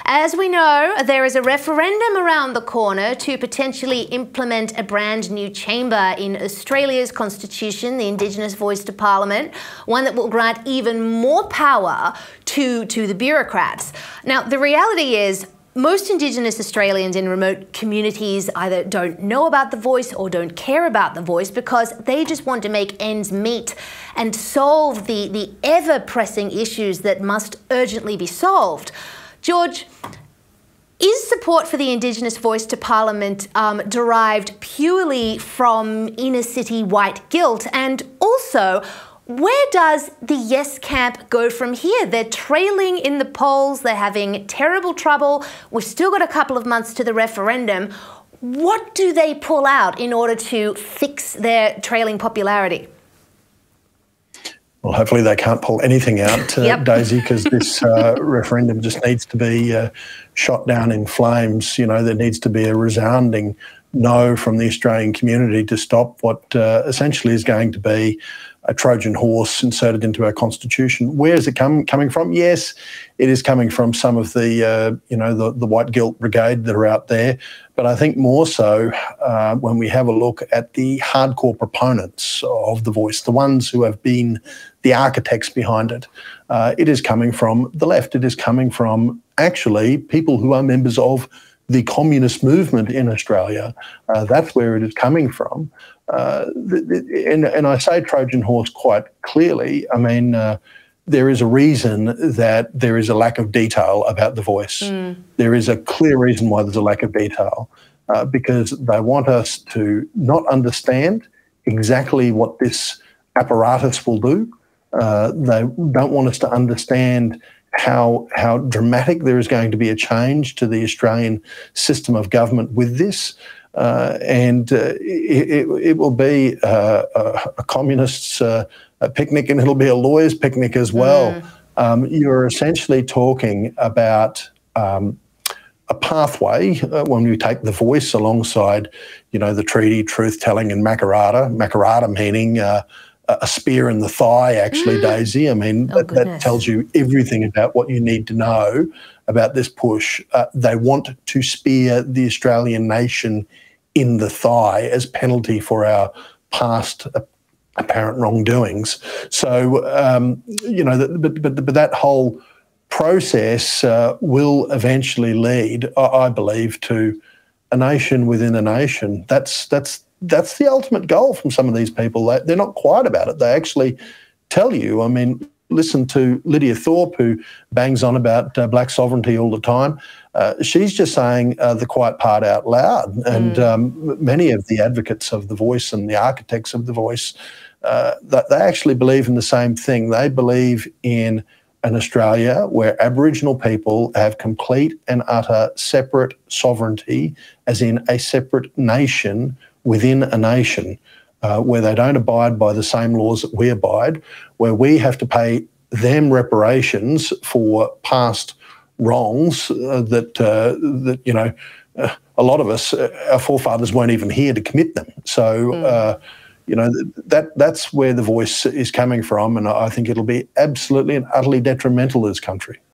As we know, there is a referendum around the corner to potentially implement a brand new chamber in Australia's constitution, the Indigenous voice to Parliament, one that will grant even more power to the bureaucrats. Now, the reality is, most Indigenous Australians in remote communities either don't know about the voice or don't care about the voice because they just want to make ends meet and solve the ever-pressing issues that must urgently be solved. George, is support for the Indigenous voice to Parliament derived purely from inner-city white guilt? And also, where does the Yes camp go from here? They're trailing in the polls, they're having terrible trouble, we've still got a couple of months to the referendum. What do they pull out in order to fix their trailing popularity? Well, hopefully they can't pull anything out, Daisy, because this referendum just needs to be shot down in flames. You know, there needs to be a resounding no from the Australian community to stop what essentially is going to be a Trojan horse inserted into our constitution. Where is it coming from? Yes, it is coming from some of the, the white guilt brigade that are out there. But I think more so when we have a look at the hardcore proponents of the voice, the ones who have been the architects behind it, it is coming from the left. It is coming from actually people who are members of the communist movement in Australia. That's where it is coming from. And I say Trojan horse quite clearly. I mean, there is a reason that there is a lack of detail about the voice. There is a clear reason why there's a lack of detail, because they want us to not understand exactly what this apparatus will do. They don't want us to understand how dramatic there is going to be a change to the Australian system of government with this. And it will be a communist's picnic, and it'll be a lawyer's picnic as well. You're essentially talking about a pathway when we take the voice alongside, the treaty, truth-telling and makarata meaning a spear in the thigh, actually, Daisy. I mean, that tells you everything about what you need to know about this push. They want to spear the Australian nation in the thigh as penalty for our past apparent wrongdoings. So, but that whole process will eventually lead, I believe, to a nation within a nation. That's the ultimate goal from some of these people. They're not quiet about it. They actually tell you. I mean, listen to Lydia Thorpe, who bangs on about black sovereignty all the time. She's just saying the quiet part out loud. And many of the advocates of the voice and the architects of the voice, that they actually believe in the same thing. They believe in an Australia where Aboriginal people have complete and utter separate sovereignty, as in a separate nation within a nation, where they don't abide by the same laws that we abide, where we have to pay them reparations for past wrongs that a lot of us, our forefathers weren't even here to commit them. So, that's where the voice is coming from, and I think it'll be absolutely and utterly detrimental to this country.